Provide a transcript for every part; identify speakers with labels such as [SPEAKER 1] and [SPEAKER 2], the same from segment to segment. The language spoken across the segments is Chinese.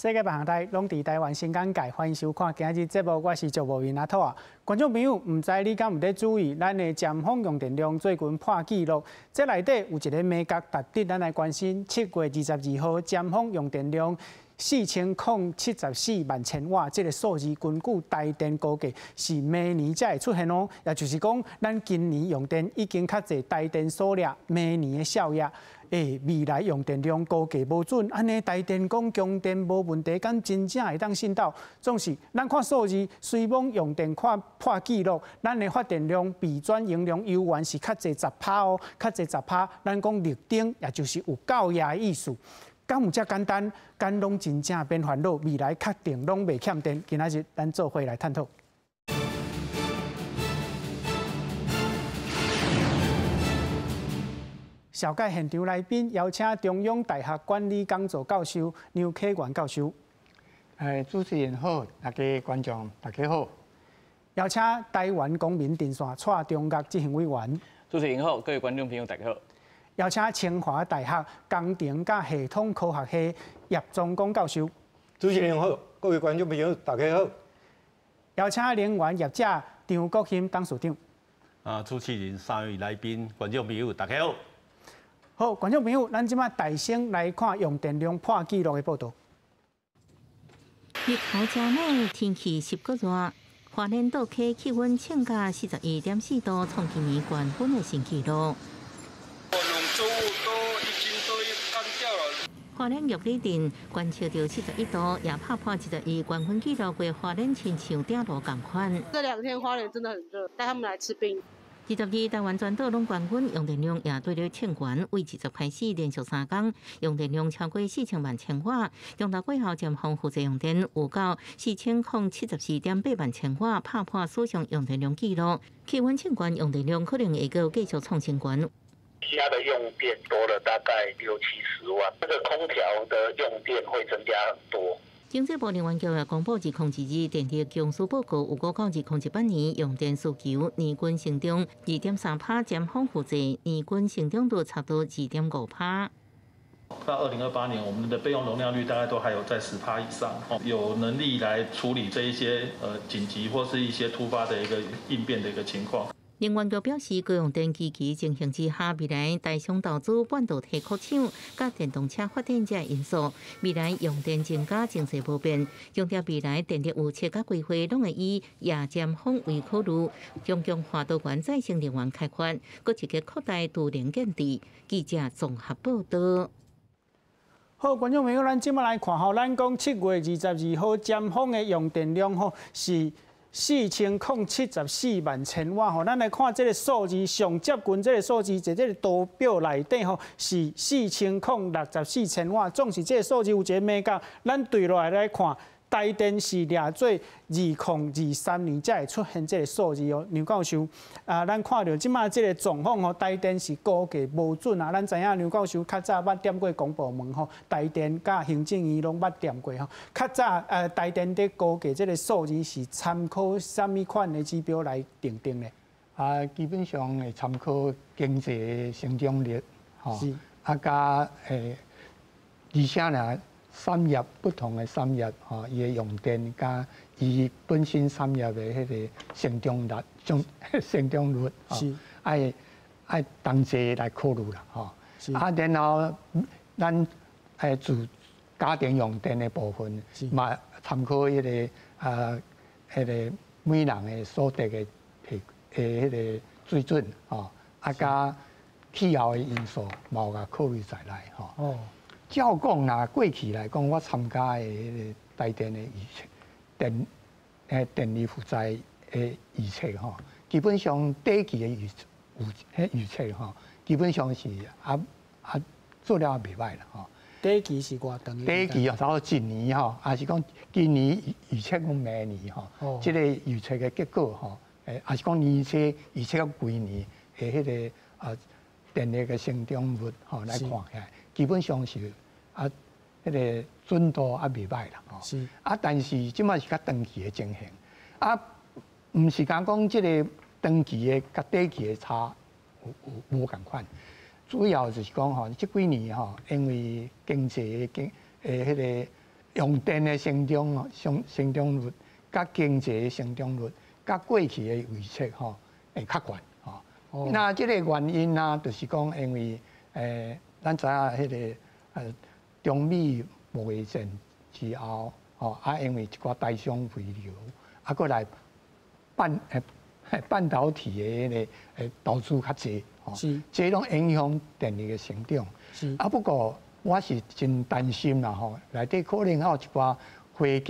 [SPEAKER 1] 世界别行台拢伫台湾新港界，欢迎收看今日节目，我是赵无云阿兔啊。观众朋友，唔知你敢唔得注意，咱的尖峰用电量最近破纪录，这内底有一个美角值得咱来关心。7月22号，尖峰用电量4074万千瓦，这个数字根据台电估计是明年才会出现哦。也就是讲，咱今年用电已经较侪台电所掠明年的效益。未来用电量估计无准，安尼台电讲供电无问题，敢真正会当信到？总是咱看数字，虽讲用电破纪录，咱的发电量比转容量悠远是较侪10%哦，较侪10%。咱讲绿灯，也就是有够夜的意思。敢有遮简单？敢拢真正变烦恼？未来确定拢袂欠电？今仔日咱做伙来探讨。小介现场来宾邀请中央大学管理讲座教授刘启元教授。
[SPEAKER 2] 主持人好，大家观众大家好。
[SPEAKER 1] 邀请台湾公民电线蔡中岳执行委员。
[SPEAKER 3] 主持人好，各位观众朋友大家好。
[SPEAKER 1] 邀请清华大学工程甲系统科学系叶宗光教授。
[SPEAKER 4] 主持人好，各位观众朋友大家好。
[SPEAKER 1] 邀请能源业者张国兴董事长。
[SPEAKER 5] 主持人3位来宾，观众朋友大家好。
[SPEAKER 1] 好，观众朋友，咱即马大声来看用电量破纪录的报道。
[SPEAKER 6] 日头真冷，天气湿个热，花莲岛溪气温降到41.4度，创今年高温的新纪录。花莲玉里镇观测到71度，也打破71高温纪录，过花莲亲像顶路同款。
[SPEAKER 7] 这2天花莲真的很热，带他们来吃冰。
[SPEAKER 6] 22台湾全岛拢高温，用电量也对了欠悬，为20开始连续3天用电量超过4000万千瓦。中岛过后尖峰负责用电有到4074.8万千瓦，打破史上用电量纪录。气温欠悬，用电量可能会继续创新高。
[SPEAKER 8] 其他的用电多了大概60-70万，这个空调的用电会增加很多。
[SPEAKER 6] 经济部能源局也公布2022电力供需报告，有估到2018年用电需求年均成长2.3%，尖峰负责年均成长率差不多2.5%。
[SPEAKER 9] 到2028年，我们的备用容量率大概都还有在10%以上，有能力来处理这一些紧急或是一些突发的一个应变的一个情况。
[SPEAKER 6] 能源局表示，高用电期情形之下，未来大商投资半导体扩厂、甲电动车发展这因素，未来用电增加情势不变。强调未来电力有切甲规划，拢会以夜尖峰为考虑，强化多元再生能源开发，搁一个扩大都连建制。记者综合报道。
[SPEAKER 1] 好，观众朋友，咱即摆来看吼，咱讲7月22号尖峰的用电量吼是4074万千瓦吼，咱来看这个数字，上接近这个数字，在这个图表内底吼是4064千瓦，总是这个数字有一个美角。咱对落来看，台电是掠做2023年才会出现这个数字哦。刘教授，咱看到即马这个状况吼，台电是估计无准啊。咱知影刘教授较早捌点过公部门吼，台电甲行政院拢捌点过吼。较早台电伫估计这个数字是参考什么款的指标来定定呢？
[SPEAKER 2] 基本上会参考经济成长率，吼，加而且呢。产业不同的产业，吼，伊的用电加伊本身产业的迄个成长率，是爱同齐来考虑啦，吼。然后咱自家庭用电的部分，嘛参考迄个迄个每人的所得的迄个水准，吼，加气候的因素，嘛有甲考虑在内，吼。照讲啦，过去来讲，我参加的迄个台电的电力负债的预测吼，基本上第一期的预测吼，基本上是做了也袂歹啦吼。
[SPEAKER 1] 第一期是偌长？
[SPEAKER 2] 第一期差不多一年吼，还是讲今年预测讲明年吼，这个预测的结果吼，还是讲年测预测到规年的迄个电力的成长率吼来看起来。基本上是迄个准度袂歹啦，吼。是。但是即摆是较长期的情形，毋是讲即个长期的甲短期的差有无共款，主要就是讲吼，即几年吼，因为经济迄个用电的成长成长率、甲经济的成长率、甲过去的预测吼会较悬吼。那这个原因啊，就是讲因为咱知影迄个中美贸易战之后，因为一寡大商回流，过来半导体的迄个投资较济，这拢影响电力的成长。不过我是真担心啦吼，内底可能还有一寡非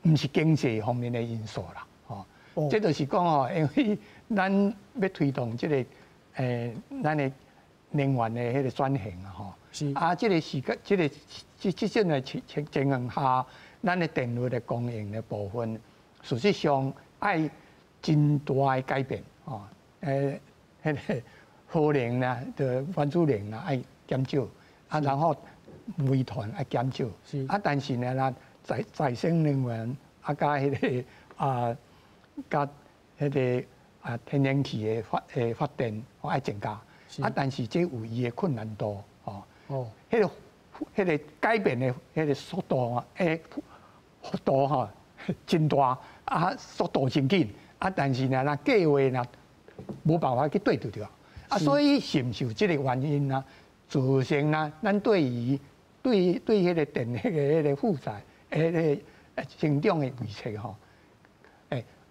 [SPEAKER 2] 唔是经济方面的因素啦，这就是讲哦，因为咱要推动这个咱的能源的迄个转型啊吼，这个时间这种的情形下，咱的电力的供应的部分，事实上爱真大的改变哦，迄个核能啦、的原子能啦爱减少，然后煤炭爱减少，但是呢，咱再生能源加迄个加迄个天然气的发电爱增加，但是这有伊的困难度哦，迄个改变的迄个速度幅度吼真大，速度真紧，但是呢，咱计划呢无办法去对得着，所以是毋是有这个原因啊？造成啦，咱对于对迄个电力的迄个负债迄个成长的预测吼，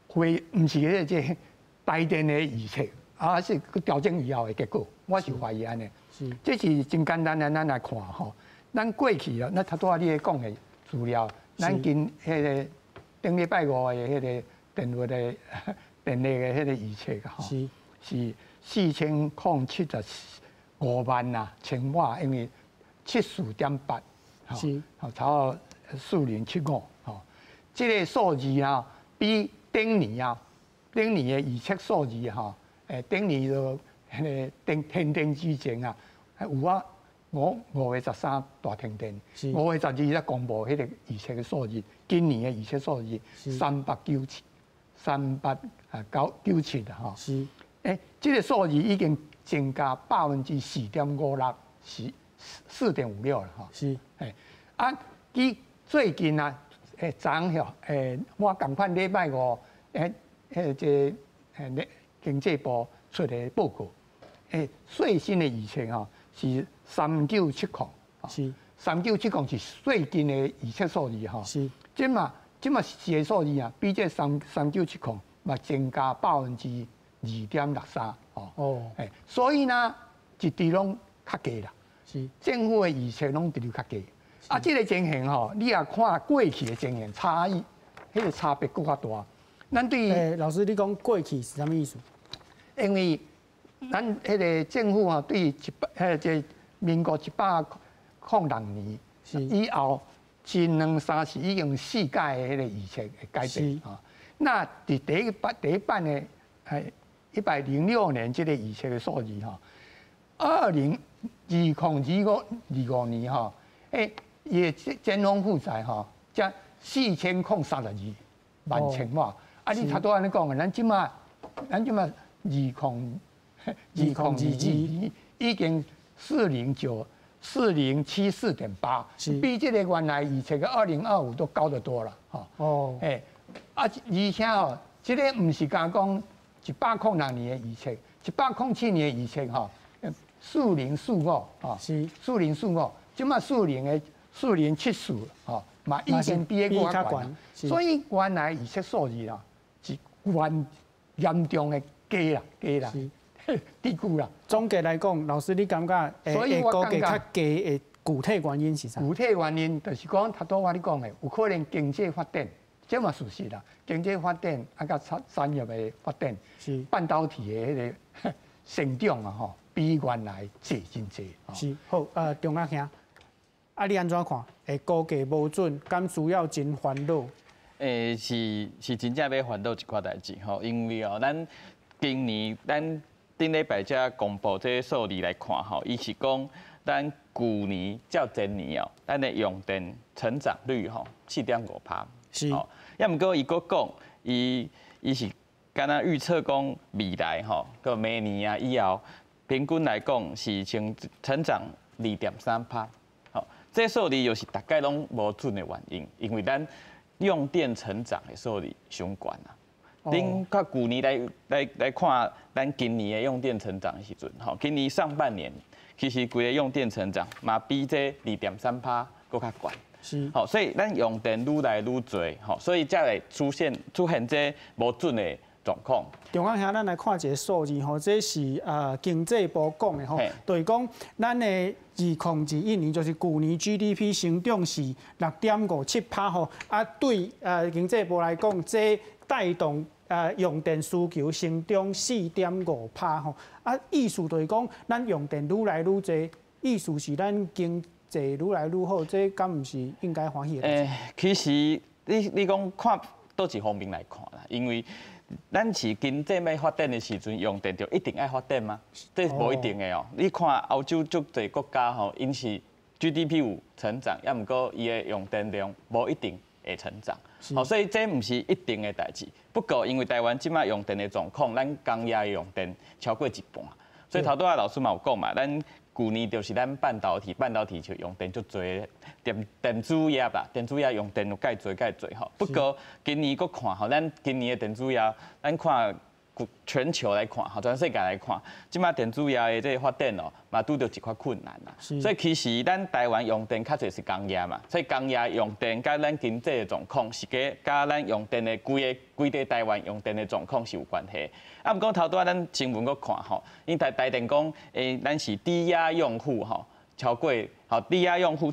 [SPEAKER 2] 会毋是迄个台电的预测，是调整以后的结果，我是怀疑安尼。这是真简单的，咱来看吼。咱过去啊，咱头拄仔你讲的资料，咱今迄个顶礼拜五的迄个电力的迄个预测吼，是4075万呐千瓦，因为74.8，是差4075，这个数字啊，比顶年的预测数字哈，顶年就迄个天电之前啊，有啊5月13大停电，5月12才公布迄个预测的数字，今年的预测数字397哈，是，这个数字已经增加4.56%，是4.56了哈。是，伊最近啊，昨晓，我共款礼拜五，这经济部出的报告，最新的预测哈是3970，是3970是最近的预测数字哈。是，即嘛实际数字啊，比这3970嘛增加2.63%哦，所以呢，一直拢较低啦。是，政府的预测拢一直较低。这个情形吼，你也看过去的情形差异，迄个差别更较大。咱对
[SPEAKER 1] 老师，你讲过去是啥物意思？
[SPEAKER 2] 因为咱迄个政府啊，对这民国106年以后，1、2、3、4已经4届的迄个预测的改变啊。那第一版的106年这个预测的数字哈，2025年哈，伊的减容负债哈，才4032万千瓦。你头拄安尼讲的，咱即马2022已经4074.8，比这个原来预测的2025都高得多了哈。而且哦，这个唔是讲106年的预测，107年的预测哈，4045是4045，即马4074嘛已经比个较悬，所以原来预测数字啦是严重的低啦，低估啦。
[SPEAKER 1] 总结来讲，老师你感觉会估计较低的具体原因是啥？
[SPEAKER 2] 具体原因就是讲，头拄我你讲的，有可能经济发展，这嘛事实啦。经济发展甲产业的发展，是半导体的迄个成长啊，吼，比原来真济。
[SPEAKER 1] 是好，中亚兄，你安怎看？估计无准，敢需要真烦恼？
[SPEAKER 3] 是真正要烦恼一寡代志吼，因为咱今年咱顶礼拜才公布这个数字来看吼，伊是讲咱旧年较前年咱的用电成长率吼4.5%。是。要毋过伊佫讲，伊是敢若预测讲未来吼，个明年啊以后，平均来讲是成长2.3%。这数字又是大概拢无准的原因，因为咱用电成长的数字上悬啊。恁较旧年来看，咱今年的用电成长的时阵，吼，今年上半年其实规个用电成长嘛比这2.3%搁较悬。是，好，所以咱用电愈来愈多，吼，所以才会出现这无准的状况。
[SPEAKER 1] 中央兄，咱来看一个数字吼，这是经济部讲的吼，就是讲咱的2021年就是去年 GDP 成长是6.57%吼，啊对经济部来讲，这带动用电需求成长4.5%吼，啊意思就是讲咱用电愈来愈多，意思是咱经济愈来愈好，这敢毋是应该欢喜的？
[SPEAKER 3] 其实你讲看倒一方面来看啦，因为咱是经济要发展的时阵，用电就一定爱发电吗？这无一定的哦。你看欧洲足侪国家吼，因是 GDP 有成长，也毋过伊的用电量无一定会成长。好，所以这毋是一定的代志。不过因为台湾即摆用电的状况，咱工业的用电超过一半，所以头拄仔老师嘛有讲嘛，咱旧年就是咱半导体就用电足侪，电子业啦，电子业用电有介侪吼。不过今年佫看吼，咱今年的电子业，咱看全球来看吼，全世界来看，即摆电子业的这个发展哦，嘛拄着一块困难啦。所以其实咱台湾用电较侪是工业嘛，所以工业用电甲咱经济的状况是甲咱用电的规个台湾用电的状况是有关系。啊，毋过头拄仔咱新闻佫看吼，因台电讲咱是低压用户吼，超过低压用户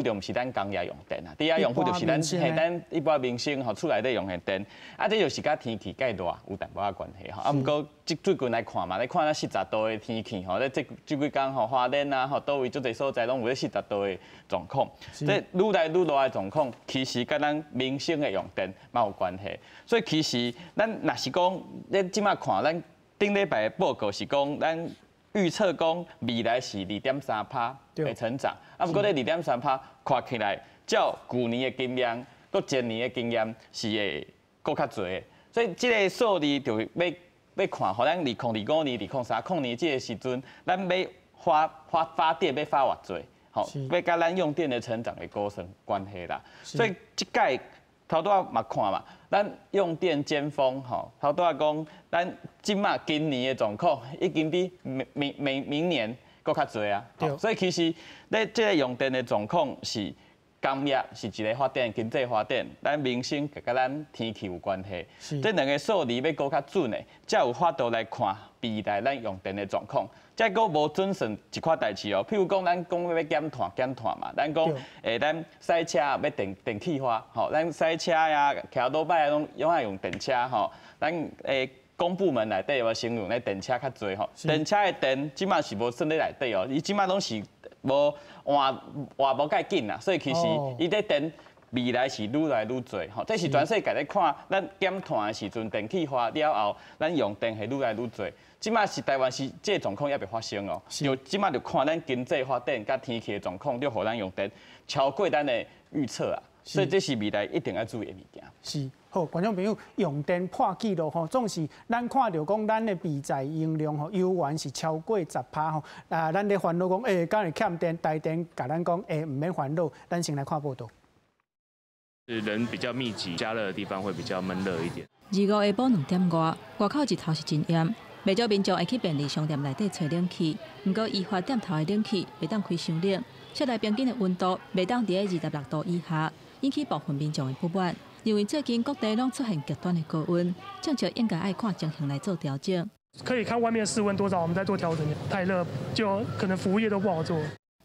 [SPEAKER 3] 就毋是咱工业用电啊，低压用户就是咱一般民生吼厝内底用的电，啊，这就是甲天气介热有淡薄仔关系吼。啊，毋过最近来看嘛，咱看咱40度的天气吼，这几工吼花莲啊，吼倒位足侪所在拢有咧40度的状况，这愈来愈热的状况，其实甲咱民生的用电嘛有关系。所以其实咱若是讲，咱即摆看咱顶礼拜的报告是讲咱。预测讲未来是2.3%的成长，啊，不过这2.3%看起来，照旧年的经验，搁前年的经验是会搁较侪的，所以这个数字就要看，互咱2025年、2030年这个时阵，咱要发电要发偌侪，吼，要甲咱用电的成长会构成关系啦。所以这届头拄仔嘛看嘛。咱用电尖峰吼，头拄仔讲，咱今年的状况已经比明年搁较侪啊。所以其实咧，这个用电的状况是工业是一个发展，经济发展，咱民生甲咱天气有关系。这两个数字要搁较准的，才有法度来看未来咱用电的状况。再搁无准算一块代志哦，譬如讲，咱讲要减碳嘛，咱讲咱赛车要电气化，吼，咱赛车呀、骑罗摆拢永远用电车吼，咱公部门内底有先用咧电车较侪吼，电车的电即马是无算咧内底哦，伊即马拢是无换无介紧啦，所以其实伊咧电未来是愈来愈侪吼，这是全世界咧看咱减碳的时阵，电气化了后，咱用电是愈来愈侪。即马是台湾是这个状况也未发生哦，就即马就看咱经济发展甲天气的状况，就互咱用电超过咱的预测啊，所以这是未来一定要注意的物件。
[SPEAKER 1] 是，好，观众朋友，用电破纪录吼，总是咱看到讲咱的备载用量吼，油源是超过10%吼，咱咧烦恼讲，敢会欠电，台电甲咱讲，唔免烦恼，咱先来看报道。
[SPEAKER 10] 人比较密集，加热的地方会比较闷热一点。
[SPEAKER 11] 25下晡2点外，外口日头是真炎。未少民众会去便利商店内底找冷气，不过宜发店头的冷气袂当开伤冷，室内平均的温度袂当伫26度以下，引起部分民众的不满。因为最近各地拢出现极端的高温，政策应该爱看情形来做调整。
[SPEAKER 12] 可以看外面的室温多少，我们再做调整。太热就可能服务业都不好做。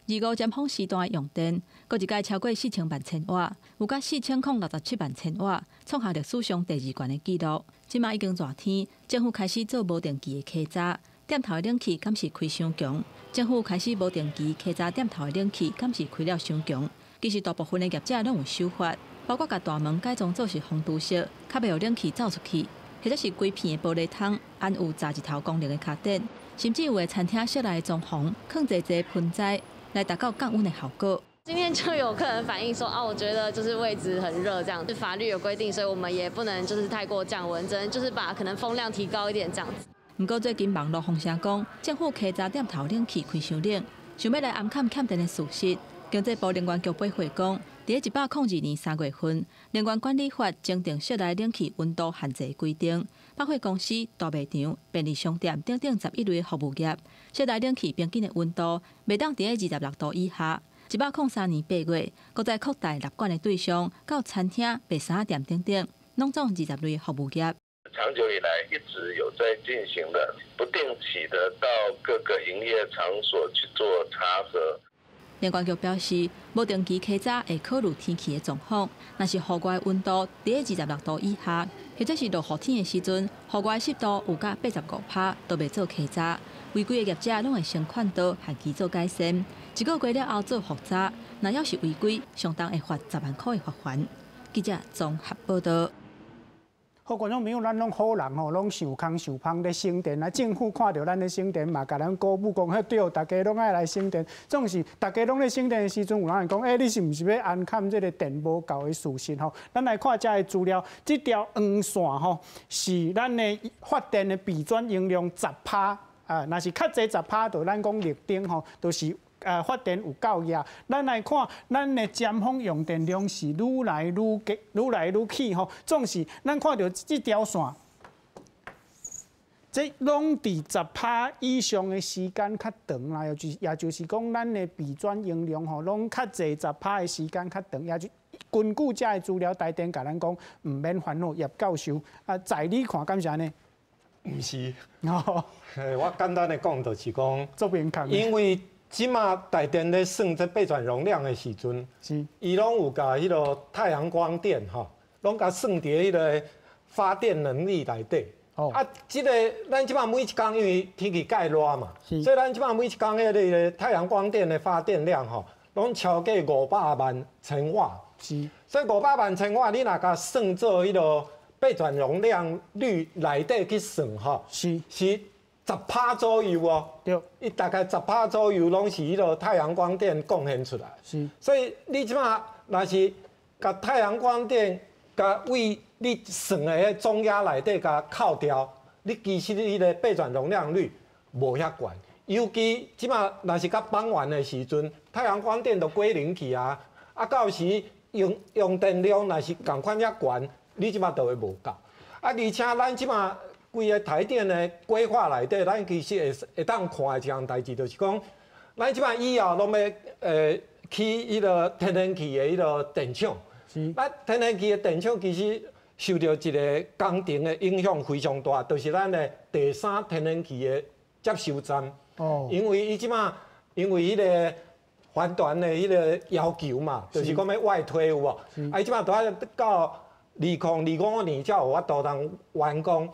[SPEAKER 11] 25尖峰时段的用电，各一届超过4000万千瓦，有甲4067万千瓦，创下历史上第2悬的纪录。即马已经热天，政府开始做无电机的khai闸，店头的冷气敢是开伤强？政府开始无电机khai闸店头的冷气敢是开了伤强？其实大部分的业者拢有守法，包括甲大门改装做是风度式，较袂有冷气走出去，或者是规片的玻璃窗安有扎一头功能的卡垫，甚至有的餐厅室内的装潢放侪盆栽。来达到降温的效果。
[SPEAKER 13] 今天就有客人反映说我觉得就是位置很热，这样，法律有规定，所以我们也不能就是太过降温，只能就是把可能风量提高一点这样子。
[SPEAKER 11] 不过最近网络风声讲，政府khai闸店头冷气开伤冷，想要来暗砍欠电的事实，经济部能源局八会讲，伫102年3月份，能源管理法增订室内冷气温度限制规定，百货公司、大卖场、便利商店等等11类服务业，室内冷气平均的温度袂当伫26度以下。103年8月，搁再扩大纳管的对象到餐厅、卖衫店等等，拢总20类服务业。
[SPEAKER 8] 长久以来一直有在进行的，不定期的到各个营业场所去做查核。
[SPEAKER 11] 能源局表示，无定期稽查会考虑天气的状况，若是户外温度伫26度以下，或者是落雨天的时阵，户外湿度有甲85%，都袂做稽查。违规的业者拢会先劝导，限期做改善。1个月了后做复查，若要是违规，相当会罚10万块的罚款。记者综合报道。
[SPEAKER 1] 好，观众朋友，咱拢好人吼，拢想空想芳咧省电啊！政府看到咱咧省电嘛，甲咱鼓舞讲，对，大家拢爱来省电。总是大家拢咧省电的时阵，有人会讲，你是毋是要安看这个电无够的事实吼？咱来看这的资料，这条黄线吼是咱的发电的备转容量10%啊，若是较侪10%，就咱讲绿灯吼，就是。发电有够热，咱来看，咱的尖峰用电量是愈来愈起吼。总是咱看到这条线，这拢伫10%以上的时间较长啦，也就是讲，咱的备转容量吼，拢较侪10%的时间较长，也就根据这的资料，台电甲咱讲，唔免烦恼，叶教授啊，在你看敢是安尼？
[SPEAKER 4] 唔是，我简单的讲就是讲，
[SPEAKER 1] 做边看，
[SPEAKER 4] 因为。即马台电咧算这备转容量的时阵，伊拢有甲迄个太阳光电吼，拢甲算伫迄个发电能力内底。啊，即个咱即马每一工因为天气介热嘛，所以咱即马每一工迄个太阳光电的发电量吼，拢超过500万千瓦。
[SPEAKER 1] 是，
[SPEAKER 4] 所以500万千瓦，你若甲算做迄个备转容量率内底去算吼，是。10%左右哦，对，伊大概10%左右拢是迄个太阳光电贡献出来。是，所以你即马若是甲太阳光电甲为你算的迄总压内底甲扣掉，你其实你的备转容量率无遐悬。尤其即马若是甲傍晚的时阵，太阳光电都归零去啊，啊到时用电量若是共款遐悬，你即马就会无够。啊，而且咱即马。规个台电的规划内底，咱其实会当看的一项代志，就是讲，咱即摆以后拢要去迄个天然气的迄个电厂。咱天然气的电厂其实受到一个工程的影响非常大，就是咱的第三天然气的接收站。哦。因为伊即摆因为迄个环团的迄个要求嘛，就是讲要外推有无？啊，伊即摆都要到2025年才有法度通完工。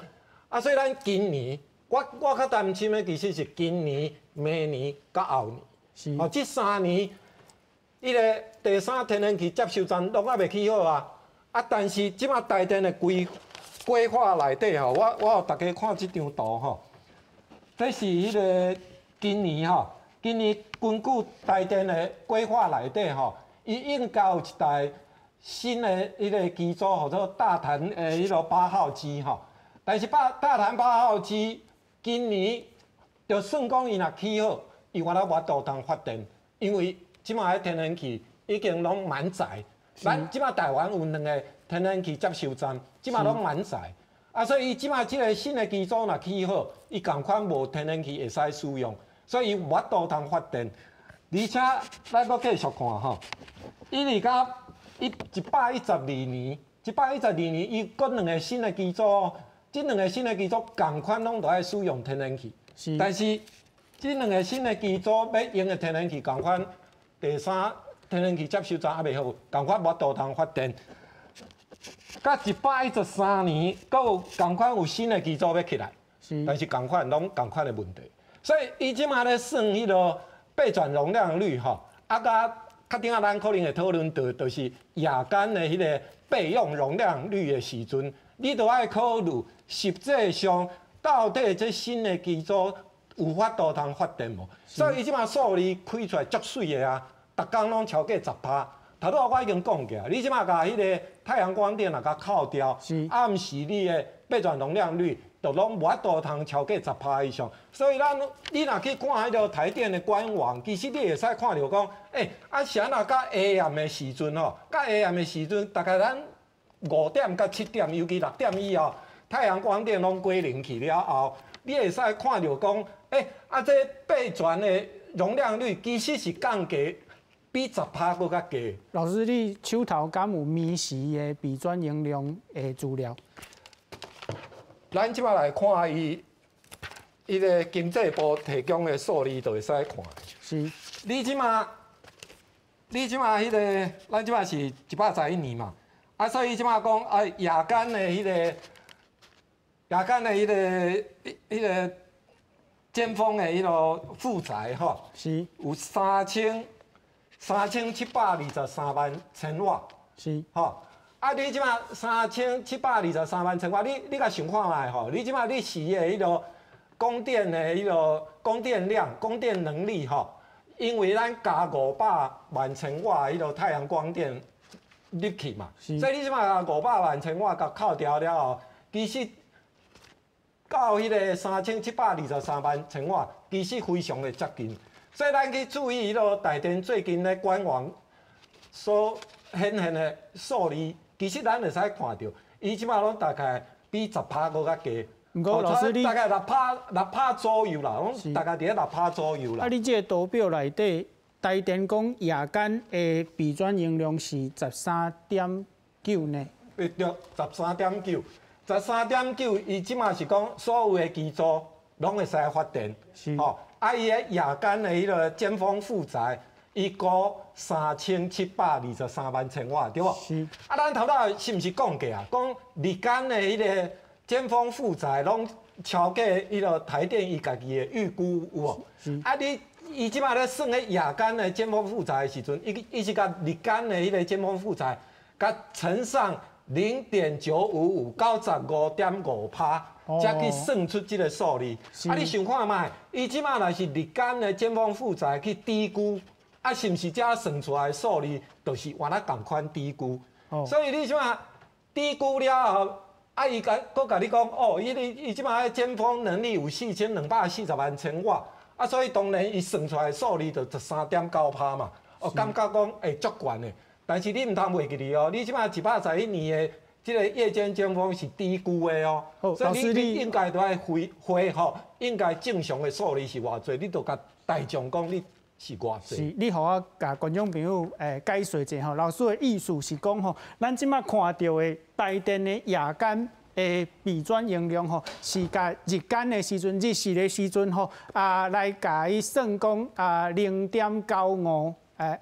[SPEAKER 4] 啊，所以咱今年，我较担心的其实是今年、明年、甲后年。是。哦，这3年，迄个第三天然气接收站拢还袂起好啊。啊，但是即马台电的规划内底吼，我互大家看这张图吼，这是迄个今年吼，今年根据台电的规划内底吼，伊应该有一台新的迄个机组，叫做大潭迄个8号机吼。但是大潭8号机今年就算讲伊若起好，伊原来无度通发电，因为即马的天然气已经拢满载。咱即马台湾有2个天然气接收站，即马拢满载。啊，所以伊即马即个新的机组若起好，伊共款无天然气会使使用，所以伊无度通发电。而且咱搁继续看吼，伊而家112年，112年伊搁2个新的机组。这2个新的机组共款拢都爱使用天然气，但是这2个新的机组要用的天然气共款，第三天然气接收站还袂好，共款无度通发电。到113年，搁有共款有新的机组要起来，但是共款拢共款的问题。所以伊即马咧算迄个备转容量率吼，啊较顶仔咱可能会讨论到，就是夜间的迄个备用容量率的时阵。你都爱考虑，实际上到底这新的机组有法度通发电无？所以伊即马数字开出来足水的啊，逐工拢超过10%。头拄我已经讲过，你即马甲迄个太阳光电若甲扣掉，暗时你的备转容量率就拢无法度通超过10%以上。所以你若去看迄个台电的官网，其实你会使看到讲，啥若到 AM 的时阵吼，到 AM 的时阵，大概咱5点到7点，尤其6点以后，太阳光电拢归零去了后，你会使看到讲，这备转的容量率其实是降低。比10%搁较低。
[SPEAKER 1] 老师，你手头敢有明时的备转容量的资料？
[SPEAKER 4] 咱即摆来看伊个经济部提供的数字，就会使看。
[SPEAKER 1] 是。
[SPEAKER 4] 你即摆迄个，咱即摆是111年嘛，所以即摆讲夜间的迄个尖峰的迄个负载吼，
[SPEAKER 1] 是
[SPEAKER 4] 有3723万千瓦，
[SPEAKER 1] 是
[SPEAKER 4] 吼。你即马3723万千瓦，你甲想看卖吼？你即马你使的迄个供电的迄个供电量、供电能力吼，因为咱加500万千瓦迄个太阳光电入去嘛，所以你即马500万千瓦甲扣掉了后，其实到迄个3723万千瓦，其实非常的接近。所以咱去注意迄个台电最近咧官网所显现的数字，其实咱会使看到，伊即马拢大概比10%搁较低。
[SPEAKER 1] 毋过老师你
[SPEAKER 4] 大概6%左右啦，拢大概伫咧6%左右啦。
[SPEAKER 1] 你这个图表内底，台电讲夜间的备转容量是13.9呢？
[SPEAKER 4] 对，13.9， 13.9，伊即马是讲所有的机组拢会使发电，吼。伊个夜间的迄个尖峰负载，伊估3723万千瓦，对无？
[SPEAKER 1] 是。
[SPEAKER 4] 咱头头是毋是讲过啊？讲日间的迄个尖峰负载拢超过迄个台电伊家己的预估有无？伊即马咧算咧夜间的尖峰负载的时阵，伊是甲日间的迄个尖峰负载，甲乘上0.955， 95.5%。才去算出这个数字。你想看卖，伊即马若是日间的尖峰负载去低估，是毋是遮算出来的数字，就是原来同款低估。所以你即马低估了后，伊佫甲你讲，伊即马的尖峰能力有4240万千瓦，所以当然伊算出来的数字就13.9%嘛。感觉讲足悬的，但是你毋通袂记哩哦，你即马111年的。这个夜间尖峰是低估的哦，所以你应该都要回吼，应该正常的数字是偌济，你都甲大众讲你是偌济。
[SPEAKER 1] 是，你互我甲观众朋友解说者吼，老师的意思是讲吼，咱即马看到的台电的夜间的备转容量吼，是甲日间的时阵、日时的时阵吼来甲伊算讲0.95。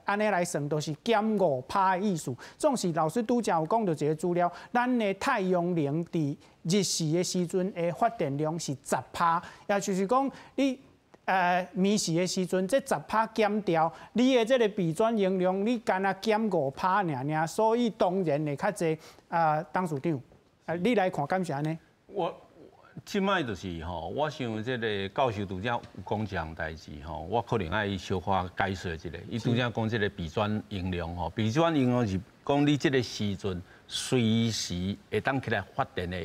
[SPEAKER 1] 安尼来算都是减5%的意思。总是老师拄则有讲到一个资料，咱的太阳能伫日时的时阵的发电量是10%，也就是讲你暝时的时阵，这10%减掉，你的这个备转容量你干那减5%尔，所以当然会较济。董事长，你来看敢是安尼？
[SPEAKER 5] 即摆就是吼，我想即个教授拄则有讲一项代志吼，我可能爱小可解说一下。伊拄则讲即个备转容量吼，备转容量是讲你即个时阵随时会当起来发电的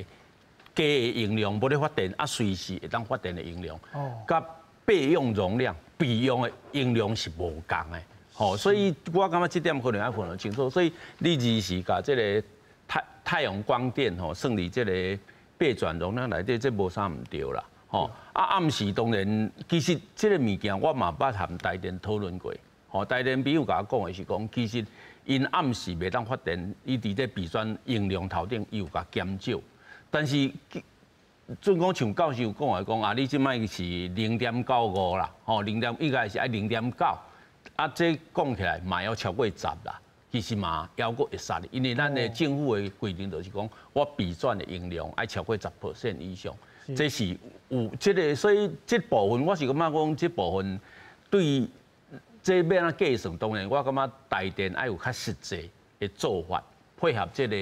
[SPEAKER 5] 加的容量，无咧发电随时会当发电的容量，甲备用容量、备用的容量是无共的。吼，所以我感觉即点可能要分得清楚。所以你日时甲即个太阳光电吼，算伫即个。备转容量内底，这无啥毋对啦，吼。暗时当然，其实这个物件我嘛捌含台电讨论过，吼。台电朋友甲我讲的是讲，其实因暗时袂当发电，伊伫这备转容量头顶伊有甲减少，但是准讲像教授讲的讲你即摆是0.95啦，吼应该是爱0.9，这讲起来嘛要超过10啦。其实嘛，还阁会杀的，因为咱的政府的规定就是讲，我备转的容量爱超过10% 以上，这是有这个，所以这部分我是感觉讲，这部分对这要安计算，当然我感觉台电爱有较实际的做法，配合这个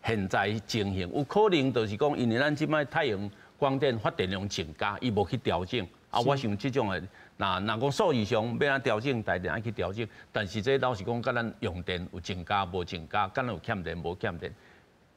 [SPEAKER 5] 现在情形，有可能就是讲，因为咱即摆太阳光电发电量增加，伊无去调整，我想这种的。若讲数字上要安调整，台电爱去调整，但是这老实讲，甲咱用电有增加无增加，敢有欠电无欠电，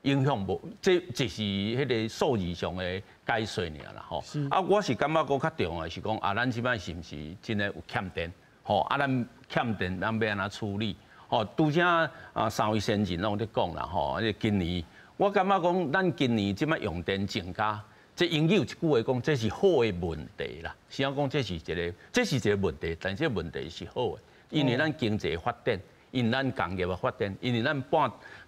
[SPEAKER 5] 影响无，这只是迄个数字上的解说尔啦吼。啊，我是感觉讲较重要是讲啊，咱即摆是毋是真诶有欠电？吼，啊，咱欠电咱要安怎处理？吼，拄则啊3位先进拢在讲啦吼，今年我感觉讲咱今年即摆用电增加，这英语有一句话讲，这是好的问题啦。是讲讲这是一个问题，但这问题是好的，因为咱经济发展，因为咱工业的发展，因为咱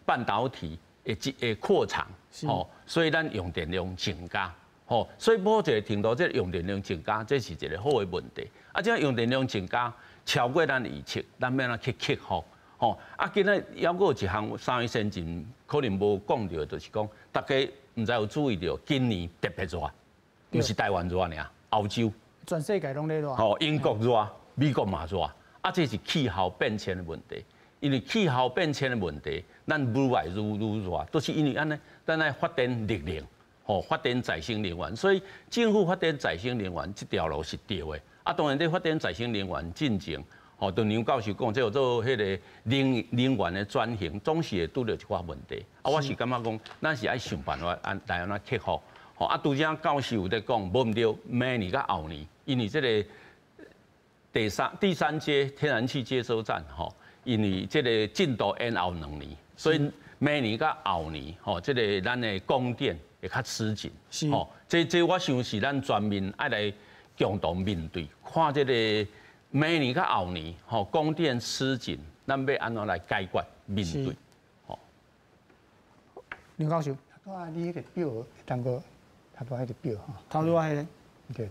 [SPEAKER 5] 半导体的扩产，吼，所以咱用电量增加，吼，所以某一个程度，这用电量增加，这是一个好的问题。啊，这用电量增加超过咱预测，咱要怎去克服？吼，啊，今日还佫有一项3位先进可能无讲到，就是讲大家唔知有注意到，今年特别热，唔是台湾热尔，欧洲
[SPEAKER 1] 全世界拢在热。
[SPEAKER 5] 吼，英国热，美国嘛热，啊，这是气候变迁的问题。因为气候变迁的问题，咱愈来愈热，都是因为安尼，咱来发展力量，吼，发展再生能源。所以政府发展再生能源这条路是对的。啊，当然在发展再生能源进程。吼，对杨教授讲，这叫做迄个能源的转型，总是会拄到一寡问题。啊，我是感觉讲，咱是爱想办法来安怎克服。吼，啊，拄则教授有在讲，无毋对，明年甲后年，因为这个第三阶天然气接收站，吼，因为这个进度延后2年，所以明年甲后年，吼，这个咱的供电会较吃紧。吼，这我想是咱全面爱来共同面对，看这个。明年甲后年，吼供电吃紧，咱要安怎来解决面对？吼，
[SPEAKER 1] 刘教授，
[SPEAKER 2] 啊，你迄个表当个头拄迄个表吼，
[SPEAKER 1] 头拄迄个，
[SPEAKER 2] 对，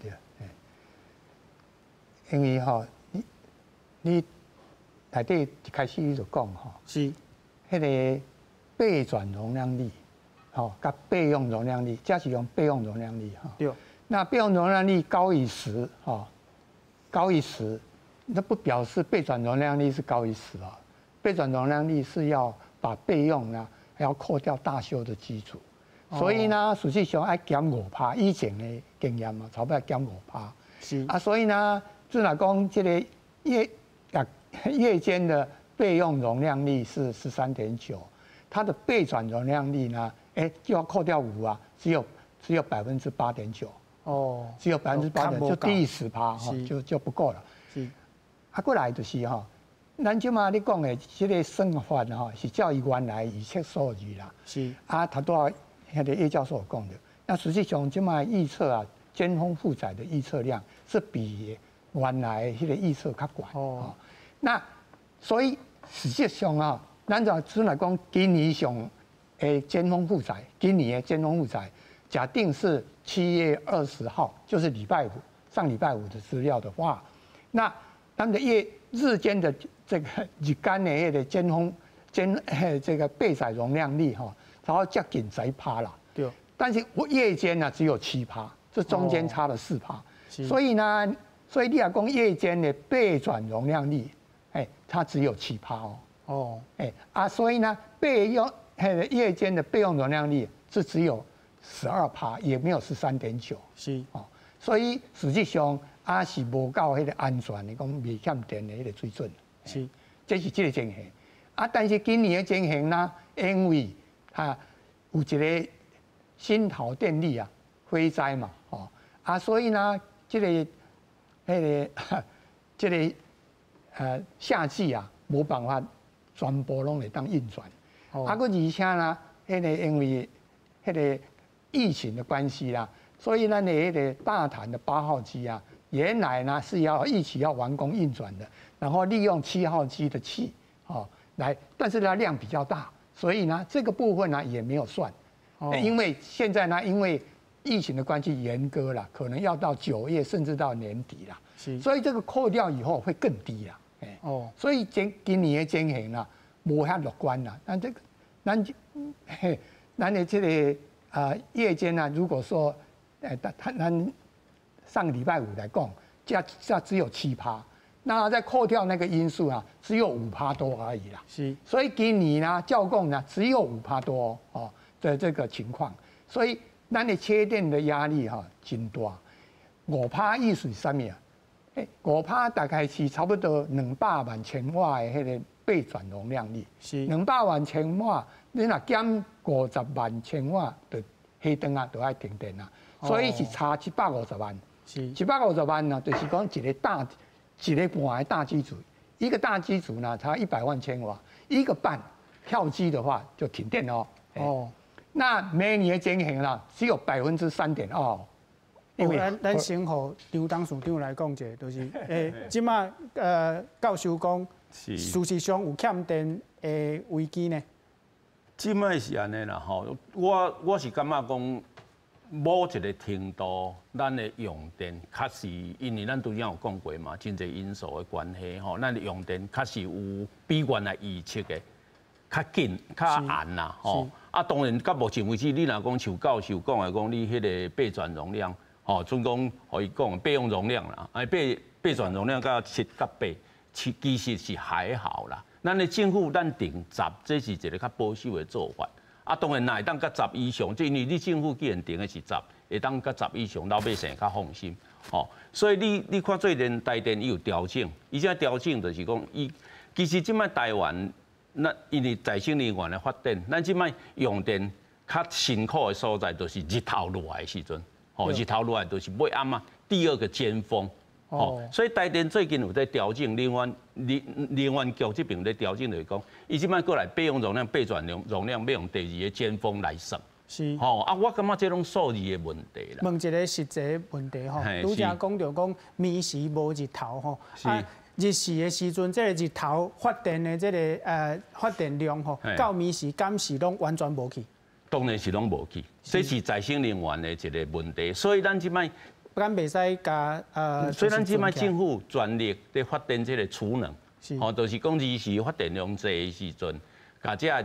[SPEAKER 2] 因为吼，你内底一开始就讲吼，
[SPEAKER 1] 是，
[SPEAKER 2] 迄个备转容量率，吼，甲备用容量率，这是用备用容量率哈。
[SPEAKER 1] 对。那
[SPEAKER 2] 备用容量率高于10，哈，高于10。那不表示备转容量率是高于10啊，备转容量率是要把备用呢，还要扣掉大修的基础，所以呢，实际上要减5%，以前的经验嘛，差不多减5%。是啊，所以呢，就来讲这个夜间的备用容量率是13.9，它的备转容量率呢，就要扣掉5啊，只有8.9%。哦，只有8%，就低10%哈，就不够了。是。啊，过来就是吼，咱即马你讲的这个算法吼，是照伊原来预测数据啦。是。啊，他都迄个叶教授讲的，那实际上即马预测啊，尖峰负载的预测量是比原来迄个预测较悬。哦。那所以实际上啊，咱就只来讲今年上的尖峰负载，今年的尖峰负载，假定是7月20号，就是上礼拜五的资料的话，那他们的日间的这个日间的那个这个备载容量率哈，然后接近10%啦。对。但是夜间呢只有7%，这中间差了4%。所以呢，你来讲夜间的备转容量率，它只有7%哦。所以呢，夜间的备用容量率是只有12%，也没有13.9。是。哦。所以实际上是无够迄个安全的，讲未欠电的迄个水准。是，这是这个情形。但是今年的情形呢，因为有一个新桃电力火灾嘛，所以呢，这个夏季无办法全部拢会当运转。而且呢，因为迄个疫情的关系啦。所以呢，那个大潭的8号机原来呢是一起要完工运转的，然后利用7号机的气，来，但是它量比较大，所以呢这个部分呢也没有算，因为现在呢因为疫情的关系严格了，可能要到9月甚至到年底了，所以这个扣掉以后会更低了，所以今年的情形呢无遐乐观啦，但这个咱的这个夜间呢，如果说咱上礼拜五来讲，这只有7%，那再扣掉那个因素只有5%多而已啦。是，所以今年呢，照讲呢，只有5%多的这个情况，所以咱的缺电的压力真大。5%意思是啥物？5%大概是差不多200万千瓦的迄个备转容量率。是，200万千瓦，你若减50万千瓦的黑灯啊，都爱停电啊，所以是差750万。是750万呢，就是讲一个半的大机组，一个大机组呢差100万千瓦，一个半跳机的话就停电哦。哦，那每年的情形啦，只有3.2%。
[SPEAKER 1] 因为咱先和张董事长来讲者，就是即马教授讲，事实上有欠电的危机呢。
[SPEAKER 5] 即摆是安尼啦吼，我是感觉讲，某一个程度，咱的用电确实，因为咱拄则有讲过嘛，真侪因素的关系吼，咱的用电确实有比原来预测的较紧、较暗啦吼。啊，当然到目前为止，你若讲像教授讲的讲，你迄个备转容量。哦，准讲可以讲备用容量啦，备转容量到7到8，其实是还好啦。咱的政府咱定10，这是一个较保守的做法。啊，当然，若会当到10以上，即因为你政府既然定的是10，会当到10以上，老百姓较放心。哦，所以你看最近台电伊有调整，伊这调整就是讲，其实即摆台湾，那因为再生能源的发展，咱即摆用电较辛苦的所在，就是日头落来的时阵。哦，日头落来就是尾暗啊，第2个尖峰。哦，所以台电最近有在调整，能源局这边在调整，就是讲，伊即摆过来备用容量、备转容量要用第2个尖峰来算。是。哦，啊，我感觉这种数字的问题啦。
[SPEAKER 1] 问一个实际问题吼，拄则讲到讲暝时无日头吼，啊，日时的时阵，这个日头发电的这个发电量吼，到暝时敢是拢完全无去。
[SPEAKER 5] 当然是拢无去，这是再生能源的一个问题，所以咱即摆
[SPEAKER 1] 敢袂使加
[SPEAKER 5] 所以咱即摆政府全力在发展这个储能，哦，就是讲日时发电量济的时阵，把这假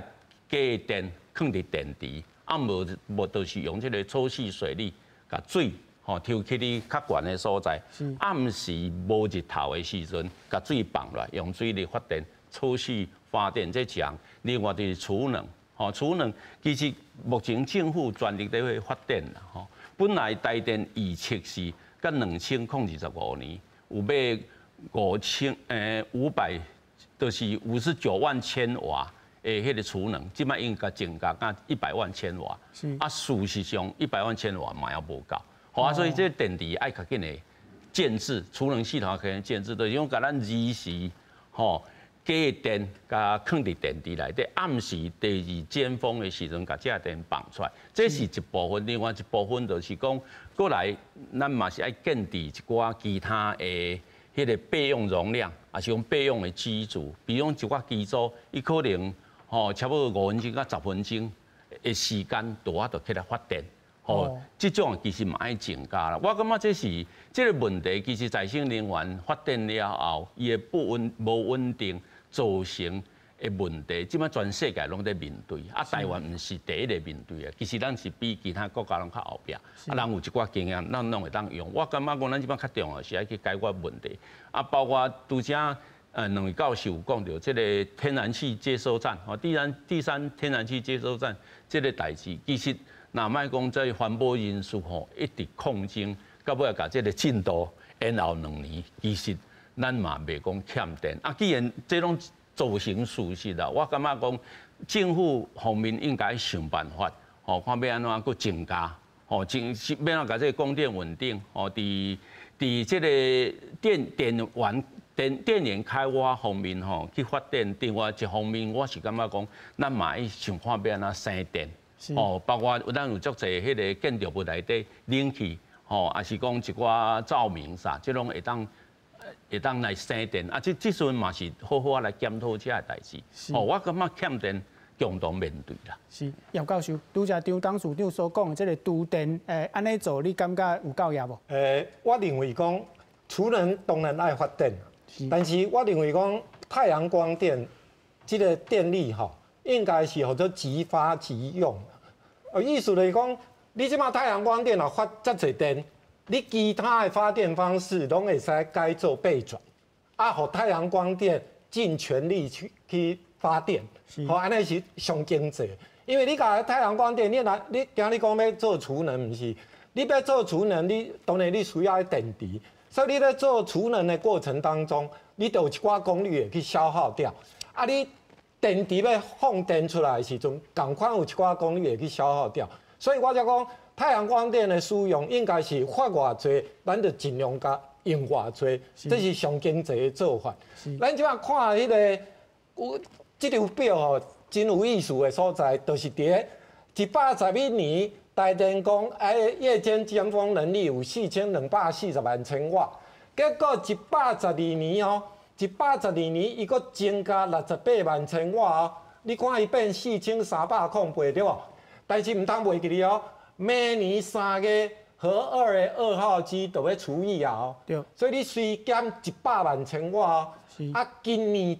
[SPEAKER 5] 电放伫电池，啊无就是用这个抽蓄水力，把水吼抽去你较悬的所在，暗时无日头的时阵，把水放落来，用水力发电，抽蓄发电这项，另外就是储能。哦，储能其实目前政府全力在发展啦。吼，本来台电预测是到2025年有要500，就是59万千瓦的迄个储能，即摆应该增加到100万千瓦。啊，事实上100万千瓦嘛还无够。好啊，所以这电池爱较紧的建制，储能系统要紧建制，就是讲甲咱日时吼。加电加放伫电池内底，暗时第2尖峰的时阵，甲这电放出来，这是一部分。另外一部分就是讲，过来咱嘛是爱建置一寡其他的迄个备用容量，也是用备用的机组，比如讲一寡机组，伊可能差不多5分钟到10分钟的时间，就起来发电。哦，这种其实嘛爱增加啦。我感觉这个问题，其实再生能源发展了后，伊的无稳定。造成的问题，即摆全世界拢在面对，啊，台湾毋是第一个面对的，其实咱是比其他国家拢较后壁，啊，人有一寡经验，咱拢会当用。我感觉讲，咱即摆较重要是爱去解决问题，啊，包括拄则2位教授讲到这个天然气接收站，哦，第三天然气接收站这个代志，其实若莫讲在环保因素吼一直控制，到尾甲这个进度延后2年，其实。咱嘛袂讲欠电啊，既然这种造成事实啦，我感觉讲政府方面应该想办法，吼，看要安怎佫增加，吼，要怎甲这个供电稳定，吼，伫这个电源开挖方面吼去发展。另外一方面，我是感觉讲，咱嘛要想看要安怎省电，哦，包括咱有足侪迄个建筑物内底冷气，吼，也是讲一寡照明啥，即种会当来省电啊！这时阵嘛是好好来检讨这个代志。哦，我感觉欠电共同面对啦。
[SPEAKER 1] 是叶教授，拄则张董事长所讲的这个都电，安尼做，你感觉有够业无？
[SPEAKER 4] 我认为讲储能当然爱发电，但是我认为讲太阳光电这个电力吼，应该是叫做即发即用。意思就是讲，你即马太阳光电发遮侪电。你其他的发电方式拢会使改做备转，啊，互太阳光电尽全力去发电，好，安尼是上经济。因为你甲太阳光电，你今日讲要做储能，毋是？你要做储能，你当然你需要电池，所以你在做储能的过程当中，你就有一寡功率会去消耗掉。啊，你电池要放电出来的时阵，同款有一寡功率会去消耗掉。所以我才讲，太阳光电的使用应该是发偌济，咱就尽量甲用偌济，这是上经济的做法。咱即摆看迄个有即张表吼，真有意思的所在，就是伫111年，台电讲夜间尖峰能力有4240万千瓦，结果112年哦，112年伊阁增加68万千瓦哦，你看伊变4308对无？但是唔通袂记哩哦，明年3月核2的2号机就要除役啊哦，对，所以你虽减100万千瓦哦，啊，今年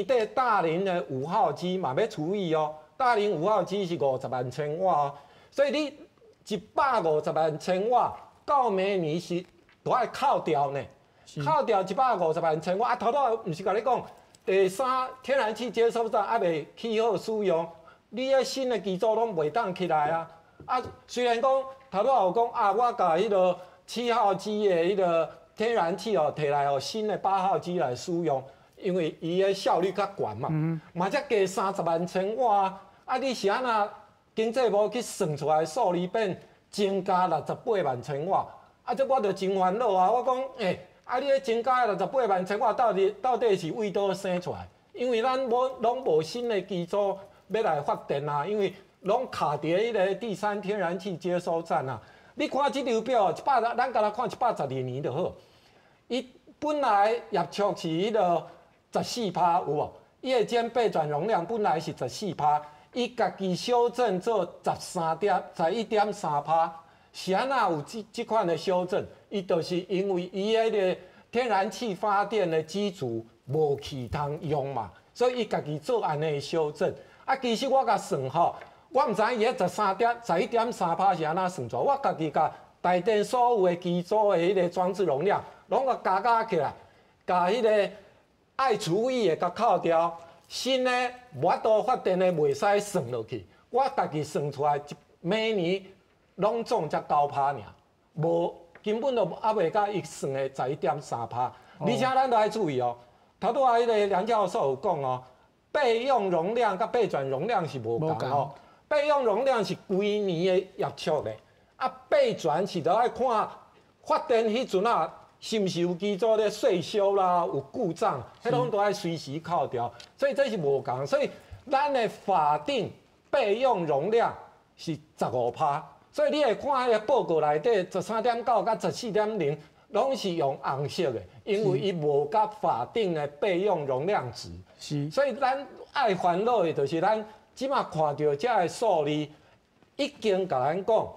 [SPEAKER 4] 底大林的5号机嘛要除役哦，大林5号机是50万千瓦哦，所以你150万千瓦到明年是都要扣掉呢，扣掉150万千瓦啊，头毋是甲你讲，第三天然气接收站还袂起好使用。你迄新的机组拢袂当起来啊！啊，虽然讲头有讲啊，我甲迄个7号机的迄个天然气哦摕来哦新的8号机来使用，因为伊的效率较悬嘛，嘛才加30万千瓦啊！你是安那经济部去算出来数字变增加68万千瓦，啊，这我就真烦恼啊！我讲啊，你迄增加68万千瓦到底是为倒生出来？因为咱拢无新的机组。要来发电啊，因为拢卡伫迄个第三天然气接收站啊。你看这张表，咱甲它看112年就好。伊本来业速是迄个14%，有无？夜间备转容量本来是14%，伊家己修正做11.3%。是安那有这款的修正？伊就是因为伊迄个天然气发电的机组无气通用嘛，所以伊家己做安尼修正。啊，其实我甲算吼，我毋知伊迄11.3%是安怎算出来。我家己甲台电所有的机组的迄个装置容量，拢甲加起来，甲迄个爱除以的甲扣掉，新的无法度发电的袂使算落去。我家己算出来，每年拢总才9%尔，无根本就还袂甲伊算的11.3%。而且咱都爱注意哦，头拄迄个梁教授有讲哦。备用容量甲备转容量是无共哦，备用容量是规年的业速的，啊备转是都爱看发电迄阵啊，是毋是有机组咧岁修啦，有故障，迄拢都爱随时扣掉，所以这是无共，所以咱的法定备用容量是15%，所以你会看迄个报告内底13.9甲14.0。拢是用红色的，因为伊无甲法定的备用容量值，所以咱爱烦恼的就是咱即马看到这个数字，已经甲咱讲，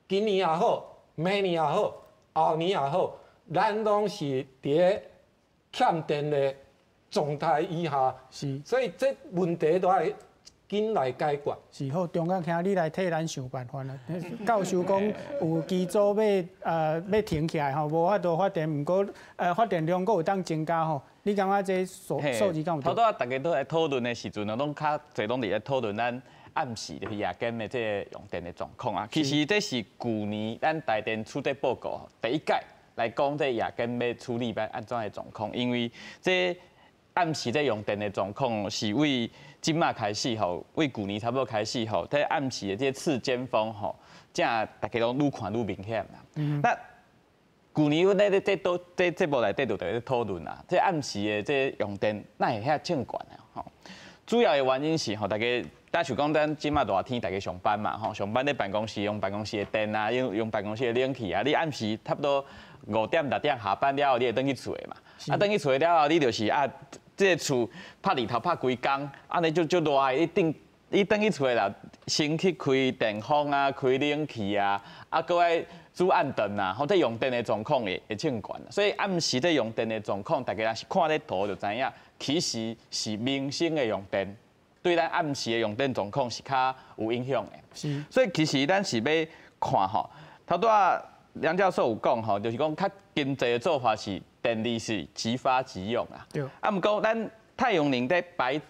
[SPEAKER 4] 今年也好，明年也好，后年也好，咱拢是伫欠电的状态以下，所以这问题都爱紧来解决。
[SPEAKER 1] 是好，中间听你来替咱想办法啦。教授讲有机组要停起来吼，无法度发电，毋过发电量阁有当增加吼。你感觉这数字敢有？
[SPEAKER 3] 头拄啊，大家都来讨论的时阵拢较侪拢伫咧讨论咱暗时就是夜间的这个用电的状况啊。其实这是去年咱台电出的报告第一届来讲，这夜间要处理要安怎的状况，因为这暗时在用电的状况是为今嘛开始吼，为去年差不多开始吼，在暗时的这次尖峰吼，正大家拢愈看愈明显啦。那去年阮咧这节目内底就在讨论啦，这暗时的这用电哪会遐正悬啊？吼，主要的原因是吼，大家想讲咱今嘛热天大家上班嘛吼，上班在办公室用办公室的电啊，用办公室的冷气啊，你暗时差不多5点6点下班了后，你会转去厝的嘛？啊，转去厝了后，你就是啊。这个厝拍里头拍规工，安尼就热的，你等去厝啦，先去开电风啊，开冷气啊，啊，搁爱煮暗顿啊，或者用电的状况会正悬。所以暗时在用电的状况，大家若是看咧图就知影，其实是民生的用电，对咱暗时的用电状况是较有影响的。是。所以其实咱是要看吼，头拄啊梁教授有讲吼，就是讲较经济的做法是。电力是即发即用啊，啊，毋过咱太阳能在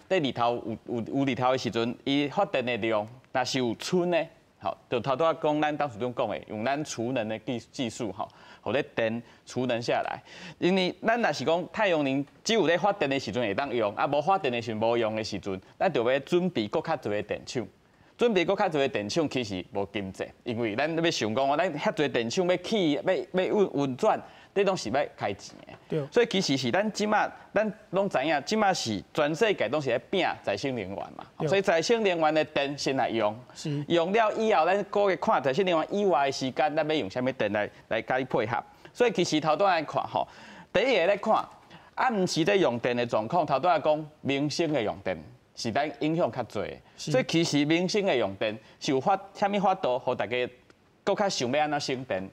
[SPEAKER 3] 里头有里头的时阵，伊发电的量若是有剩的，好，就头拄仔讲咱当时中讲的，用咱储能的技术，吼，互咧电储能下来。因为咱若是讲太阳能只有咧发电的时阵会当用，啊无发电的时阵无用的时阵，咱就要准备搁较侪的电厂。准备搁较侪的电厂其实无经济，因为咱要想讲，咱遐侪电厂要起、要运转，这拢是要开钱的。所以其实是咱即马，咱拢知影，即马是全世界拢是咧拼再生能源嘛。所以再生能源的电先来用，用了以后，咱搁去看再生能源以外的时间，咱要用啥物电来甲伊配合。所以其实头拄来看吼，第一个咧看暗时在用电的状况，头拄来讲民生的用电。是咱影响较侪，所以其实民生的用电是有啥物法度，互大家搁较想要安怎省电，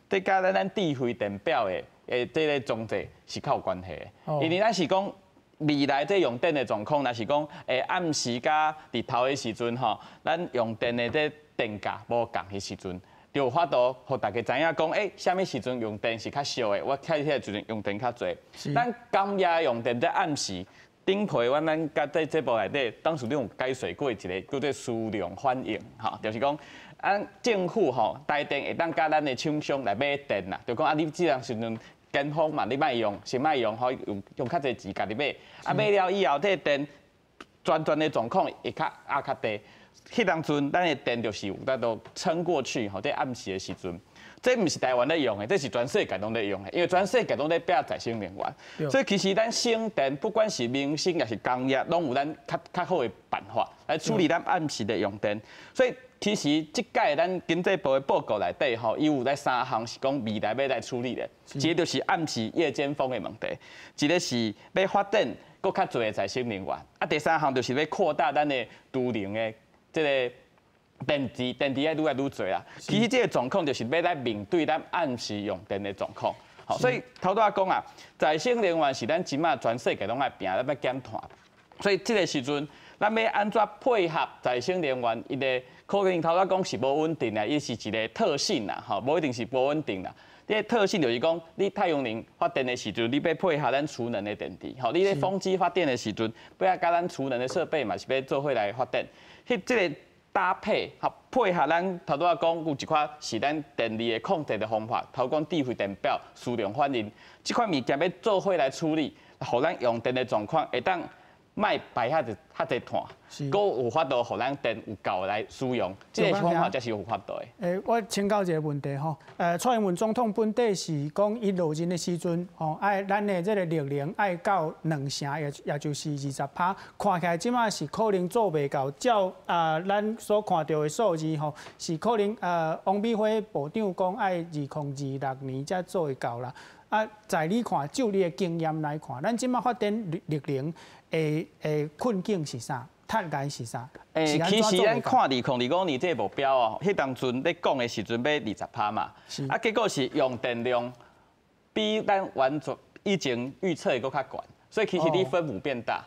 [SPEAKER 3] 对甲咱智慧电表的这个装置是较有关系的。因为咱是讲未来这用电的状况，若是讲暗时甲日头的时阵吼，咱用电的这电价无共的时阵，就有法度互大家知影讲，啥物时阵用电是较少的，我开迄时阵用电较侪。咱工业用电在暗时。顶配咱甲在节目内底，当时你有解说过一个叫做数量反应，吼，就是讲，政府吼台电会当甲咱的厂商来买电啦，就讲你这样时阵减风嘛，你莫用，先莫用，好用较侪钱家己买，买了以后，这电转的状况会较低，迄当阵咱的电就是有法度撑过去，吼，在暗时的时阵。这不是台湾在用的，这是全世界都在用的，因为全世界都在拼再生能源，所以其实咱省电，不管是民生还是工业，拢有咱较好的办法来处理咱暗时的用电。所以其实这届咱经济部的报告内底吼，伊有咧3项是讲未来要来处理的，一个就是暗时夜间风的问题，一个是要发电搁较侪的再生能源，第3项就是要扩大咱的都能的这个。电池要愈来愈侪啦。其实这个状况就是要来面对咱暗时用电的状况。好，所以头拄仔讲啊，再生能源是咱即马全世界拢爱拼，咱要减碳。所以这个时阵，咱要安怎配合再生能源？伊个可能头拄仔讲是无稳定啊，伊是一个特性啦，吼，无一定是无稳定啦。这个特性就是讲，你太阳能发电的时阵，你要配合咱储能的电池，吼，你咧风机发电的时阵，要甲咱储能的设备嘛是要做伙来发电。这个搭配配合咱头拄仔讲有一款是咱电力的控制的方法，头讲智慧电表、数量反应，这款物件要做伙来处理，互咱用电的状况会当卖排遐侪碳，搁有法度互咱电有够来使用，这个方法才是有法度的。
[SPEAKER 1] 我请教一个问题吼，蔡英文总统本底是讲伊落任的时阵，吼，爱咱的这个力量爱到2成，也就是20%，看起来即马是可能做袂到，照咱所看到的数字吼，是可能王美花部长讲爱2026年才做会到啦。在你看，就你的经验来看，咱即马发展力量的困境是啥？太难是啥？
[SPEAKER 3] 其实咱看2025年这个目标哦，迄当阵咧讲的时阵要20%嘛，结果是用电量比咱以前预测的搁较悬，所以其实你分母变大。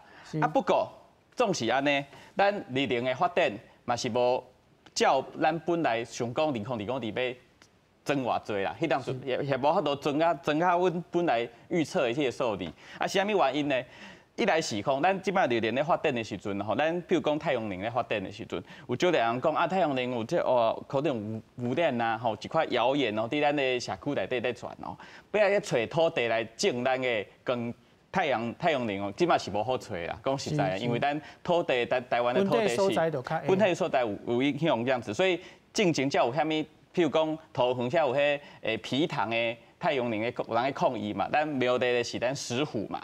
[SPEAKER 3] 不过总是安尼，咱力量的发展嘛是无照咱本来想讲2025年要增偌济啦，迄当阵也无法度增加阮本来预测的迄个数字。是啥物原因呢？一来是讲，咱即摆力量咧发电的时阵，吼，咱譬如讲太阳能咧发电的时阵，有少个人讲太阳能有可能有污染啊，吼，一块谣言哦，伫咱的社区内底在传哦，不要去找土地来种咱的光太阳能哦，即摆是无好找啦，讲实在，因为咱土地台湾的土地是本地所在有影响这样子，所以进前才有虾物，譬如讲桃园才有迄皮塘的太阳能的有人去抗议嘛，咱苗栗的是咱石虎嘛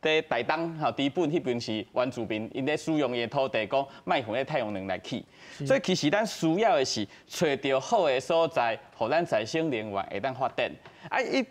[SPEAKER 3] 在台东吼，基本迄边是原住民，因咧使用伊土地，讲卖用咧太阳能来起。所以其实咱需要的是找到好的所在，互咱再生能源会当发展。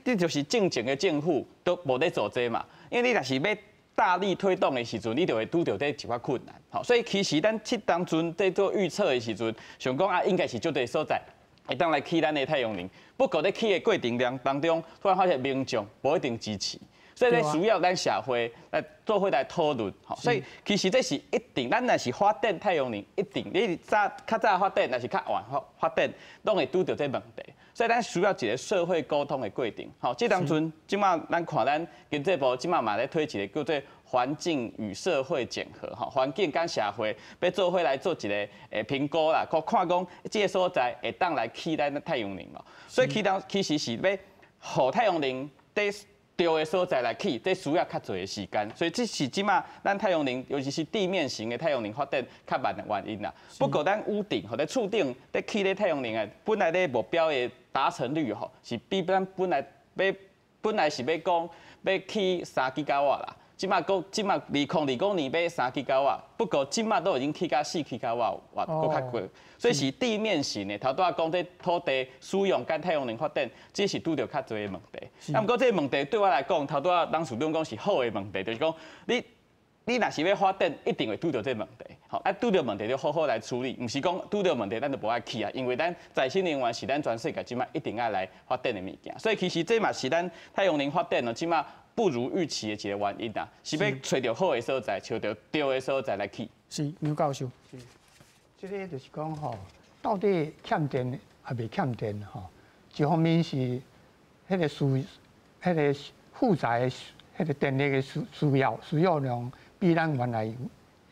[SPEAKER 3] 这就是正经的政府都无咧做这嘛。因为你若是要大力推动的时阵，你就会拄到这一寡困难。好，所以其实咱当阵在做预测的时阵，想讲应该是足多所在会当来起咱的太阳能。不过咧起的过程当中，突然发现民众无一定支持。所以咧需要咱社会来做伙来讨论，所以其实这是一定，咱若是发展太阳能，一定你较早发展，若是较晚发展，拢会拄到这问题。所以咱需要一个社会沟通的过程。好，这当中即马咱看咱经济部即马嘛咧推一个叫做环境与社会检核，吼，环境跟社会要做伙来做一个评估啦，看讲这个所在会当来起咱的太阳能哦。所以其实是要互太阳能在对的所在来起，这需要较侪的时间，所以这是即马咱太阳能，尤其是地面型的太阳能发电较慢的原因啦。不过咱屋顶或者厝顶在起咧太阳能的，本来咧目标的达成率吼，是比咱本来是要讲要起3吉瓦啦。即马2020年要3吉瓦，不过即马都已经起到4吉瓦，搁较过，所以是地面型的。头拄仔讲这土地使用跟太阳能发电，这是拄着较侪的问题。啊，不过这个问题对我来讲，头拄仔当署长讲是好的问题，就是讲你若是要发电，一定会拄着这问题。好，啊，拄着问题就好好来处理，唔是讲拄着问题咱就无爱起啊，因为咱再生能源是咱全世界即马一定要来发电的物件，所以其实这嘛是咱太阳能发电呢，即马不如预期的一个原因啊，是要找到好的所在，找到对的所在来起。
[SPEAKER 1] 是刘教授，
[SPEAKER 2] 这个就是讲吼，到底欠电还未欠电吼？一方面是迄个负载迄个电力的需要量比咱原来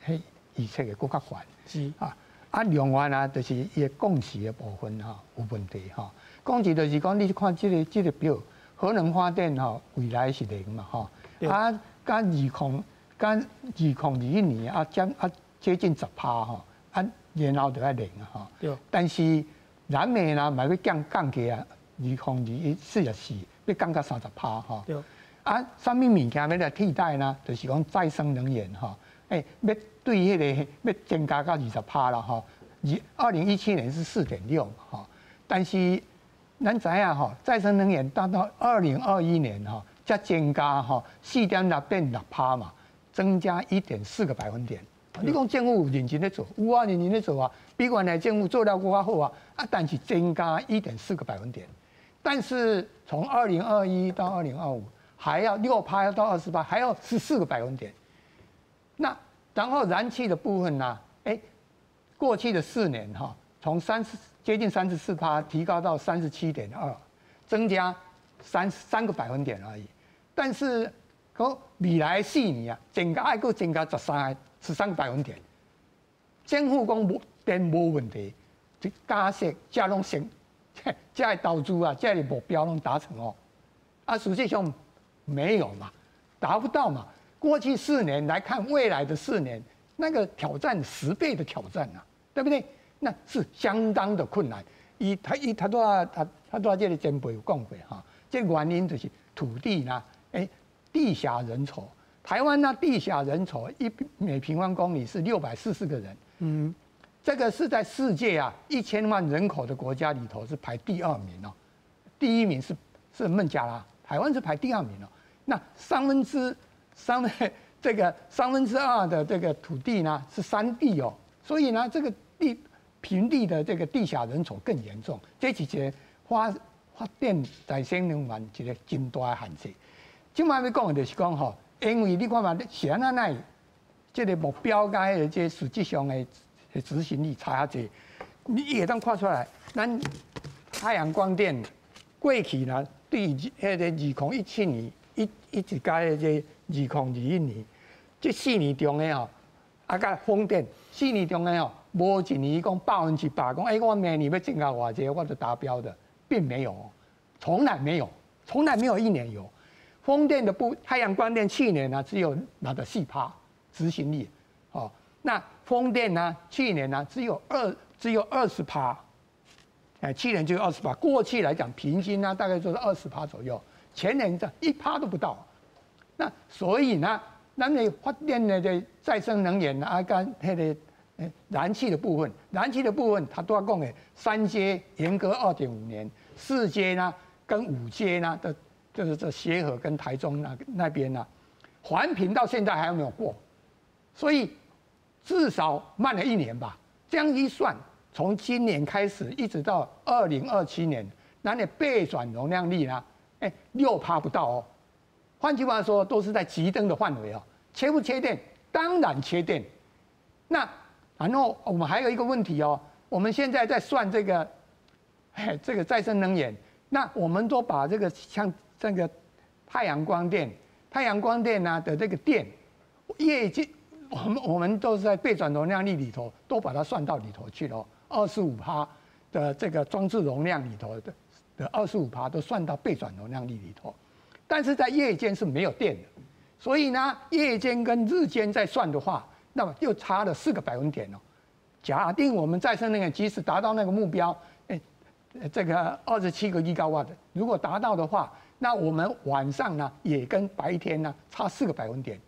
[SPEAKER 2] 迄预测的更较悬。
[SPEAKER 1] 是
[SPEAKER 2] 啊，另外啊，就是伊的供气的部分吼有问题吼。供气就是讲，你看这个表。核能发电吼，未来是0嘛吼，啊，跟2021年接近10%吼，啊，然後就要0啊吼。但是燃煤呢，咪要降低啊，2024要降到30%吼。啊，什么物件要来替代呢？就是讲再生能源吼，要对迄个要增加到20%啦吼。2017年是4.6嘛吼，但是咱知影吼，再生能源达到2021年吼，才增加吼4.6变6%嘛，增加1.4个百分点。你讲政府有认真咧做，有啊，认真咧做啊，比原来政府做了更加好啊。啊，但是增加1.4个百分点，但是从2021到2025还要6%要到28%，还要14个百分点。那然后燃气的部分呢？过去的4年哈，从接近34%提高到37.2%，增加3个百分点而已。但是未来4年啊，增加还够增加13个百分点。政府讲电无问题，就加息加拢成，这的投资啊，这的目标拢达成哦。啊，实际上没有嘛，达不到嘛。过去4年来看，未来的4年，那个挑战10倍的挑战啊，对不对？那是相当的困难。他都这个前辈有讲过哈，这个原因就是土地呢，地狭人稠。台湾呢，地狭人稠，每平方公里是640个人。这个是在世界啊1000万人口的国家里头是排第2名哦，第1名是孟加拉，台湾是排第2名哦。那3分之2的这个土地呢是山地哦，所以呢这个平地的这个地下人稠更严重，这是一个发电再生能源一个真大的限制。今摆要讲的就是讲吼，因为你看嘛，是安那这个目标甲迄个这实际上的执行力差遐济，你也当看出来，咱太阳光电过去呢，对迄个2017年一直到迄个2021年，这4年中的吼，啊甲风电4年中的吼。无一年讲100%讲，我明年要增加偌济，我就达标的，并没有，从来没有1年有。风电的太阳光电去年呢只有4%执行力，哦，那风电呢去年呢只有20%，去年就有20%，过去来讲平均呢大概就是20%左右，前年这1%都不到。那所以呢，咱的发电的再生能源啊，跟迄个。燃气的部分，它都要讲的3阶严格2.5年，4阶呢跟5阶呢的，就是这协和跟台中那边呢，环评到现在还没有过，所以至少慢了1年吧。这样一算，从今年开始一直到2027年，咱的备转容量率呢，6%不到哦。换句话说，都是在急灯的范围哦。缺不缺电？当然缺电。那然后我们还有一个问题哦，我们现在在算这个这个再生能源，那我们都把这个像这个太阳光电呢的这个电，业绩我们都是在备转容量率里头都把它算到里头去了，25%的这个装置容量里头的25%都算到备转容量率里头，但是在夜间是没有电的，所以呢，夜间跟日间再算的话，那么又差了4个百分点哦。假定我们再生能源即使达到那个目标，这个27个吉瓦的，如果达到的话，那我们晚上呢也跟白天呢差4个百分点，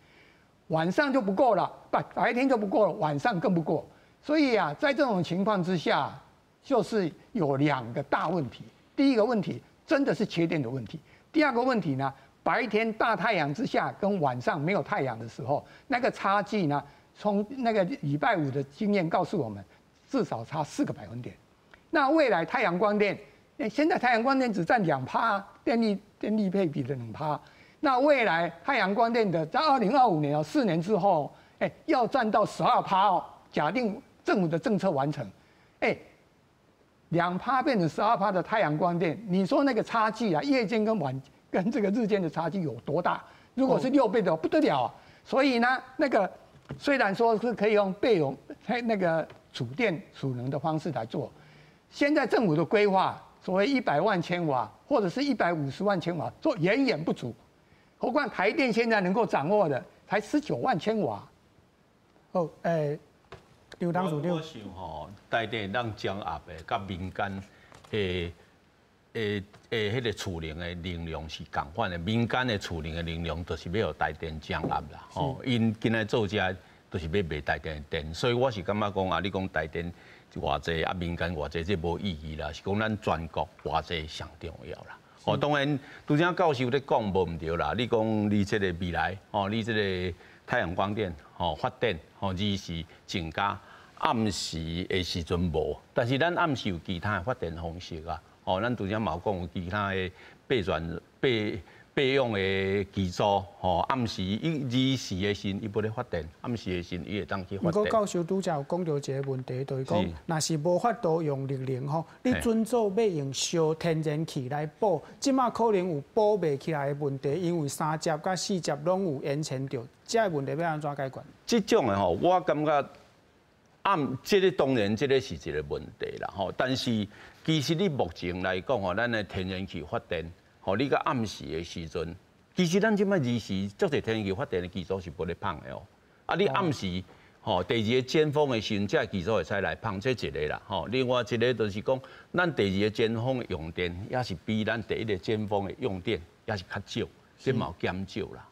[SPEAKER 2] 晚上就不够了，白天就不够了，晚上更不够。所以啊，在这种情况之下，就是有2个大问题。第一个问题真的是缺电的问题，第二个问题呢，白天大太阳之下跟晚上没有太阳的时候，那个差距呢，从那个礼拜5的经验告诉我们，至少差4个百分点。那未来太阳光电，现在太阳光电只占2%，电力配比的2%。那未来太阳光电的在2025年4年之后，要占到12%哦。假定政府的政策完成，2%变成12%的太阳光电，你说那个差距啊，夜间跟这个日间的差距有多大？如果是6倍的不得了啊。所以呢，那个虽然说是可以用那个储电储能的方式来做。现在政府的规划，所谓100万千瓦或者是150万千瓦，做远远不足。何况台电现在能够掌握的才19万千瓦。
[SPEAKER 5] 刘董事长，我想吼，台电让掌握的，甲民间迄个储能的能量是共款的。民间的储能的能量，就是要由台电掌握啦。吼，因今来做这，就是要卖台电的电，所以我是感觉讲啊，你讲台电。偌济啊，民间偌济，这无意义啦，是讲咱全国偌济上重要啦。当然，拄则教授咧讲无毋对啦。你讲你这个未来，你这个太阳光电，发电，日时增加，暗时的时阵无。但是咱暗时有其他的发电方式啊。咱拄则嘛有讲有其他的备用的基础，暗时日时的时伊不咧发电，暗时的时伊会当去发电。
[SPEAKER 1] 不过教授拄则有讲到一个问题，就是讲，若是无法度用力量吼，你准做要用烧天然气来补，即马可能有补袂起来的问题，因为3节甲4节拢有延前着，这个问题要安怎解决？
[SPEAKER 5] 这种的吼，我感觉这个当然这个是一个问题啦吼，但是其实你目前来讲吼，咱的天然气发电。你个暗时的时阵，其实咱即摆日时足侪天然气发电的基础是不咧放的哦。啊，你暗时第2个尖峰的时阵，这基础会使来放，这一个啦。另外一个就是讲，咱第2个尖峰的用电，也是比咱第1个尖峰的用电也是较少，这嘛有减少啦。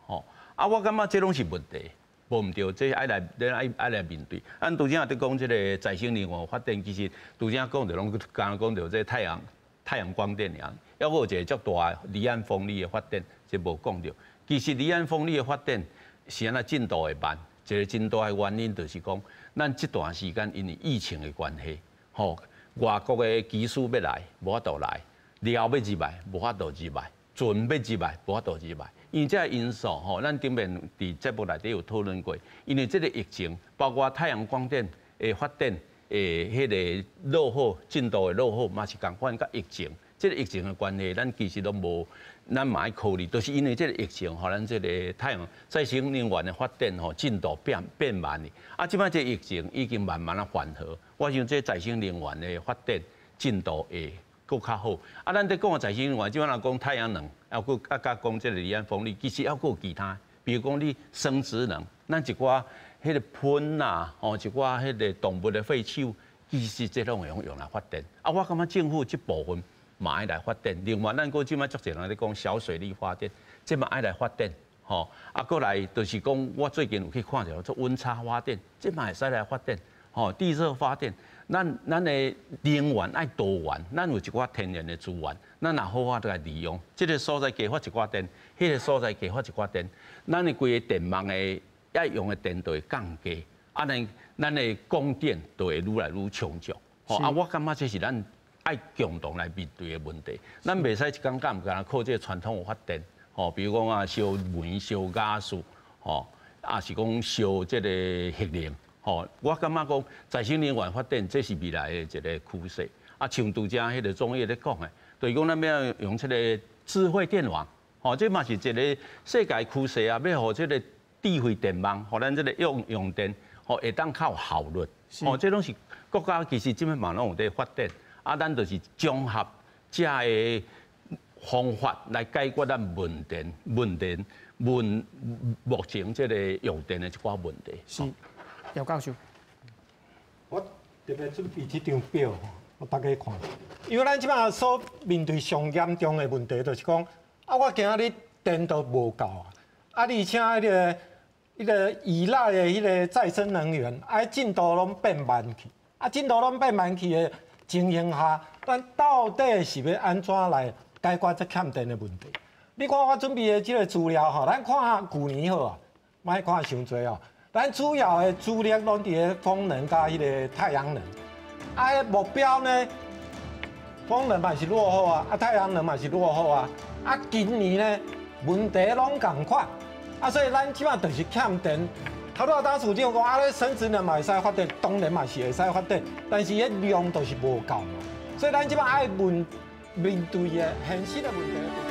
[SPEAKER 5] 啊，我感觉这拢是问题，无毋对，这爱来面对。咱拄则也伫讲这个再生能源发电，其实拄则讲着拢刚讲着这太阳光电尔。还有一个足大离岸风力的发电，这无讲到。其实离岸风力的发电是安那进度会慢，一个真大的原因就是讲，咱这段时间因为疫情的关系，外国的技术要来，无法度来；料要入来，无法度入来；船要入来，无法度入来。因为这个因素，咱顶面伫节目内底有讨论过。因为这个疫情，包括太阳光电的发电，迄个落后进度的落后，嘛是共款甲疫情。这个疫情的关系，咱其实都无，咱嘛爱考虑，都是因为这个疫情，互咱这个太阳再生能源的发电进度变慢哩。啊，即摆这疫情已经慢慢啊缓和，我想这再生能源的发电进度会更较好。啊，咱在讲再生能源，即摆若讲太阳能，还有加讲这个离岸风力，其实还有其他，比如讲你生殖能，咱一寡迄个喷呐，一寡迄个动物的废弃物，其实这拢会用来发电。啊，我感觉政府这部分。嘛爱来发电，另外咱个即摆足侪人咧讲小水力发电，即嘛爱来发电，过来就是讲我最近有去看着做温差发电，即嘛会使来发电，地热发电，咱的能源爱多元，咱有一寡天然的资源，咱若好好来利用，这个所在加发一寡电，迄个所在加发一寡电，咱的规个电网的要用的电就会降低，咱的供电就会愈来愈充足，我感觉这是咱。爱共同来面对的问题，咱袂使一竿竿唔干靠这传统的发电，比如讲烧煤、烧加素，也是讲烧这个核能，我感觉讲再生能源发电这是未来的一个趋势。啊，像拄则迄个中医咧讲的，就是讲咱要用这个智慧电网，吼，这嘛是一个世界趋势啊，要互这个智慧电网，互咱这个用电，吼会当较有效率，吼，这拢是国家其实即摆嘛拢有在发展，啊，咱就是综合这个方法来解决咱目前这个用电的一寡问题。
[SPEAKER 1] 是，姚教授，
[SPEAKER 4] 我特别准备这张表，我大家看。因为咱即摆所面对上严重的问题，就是讲，啊，我今仔日电都无够啊，而且迄个依赖的迄个再生能源，进度拢变慢去，进度拢变慢去的情形下，咱到底是要安怎来解决这欠电的问题？你看我准备的这个资料吼，咱看去年好啊，莫看伤多哦。咱主要的主力拢伫咧风能加迄个太阳能，目标呢，风能嘛是落后啊，太阳能嘛是落后啊，今年呢问题拢共款，所以咱即摆就是欠电。头拄当处长讲咧，生质能嘛会使发电，当然嘛是会使发电，但是迄量就是无够，所以咱即摆面对的现实的问题。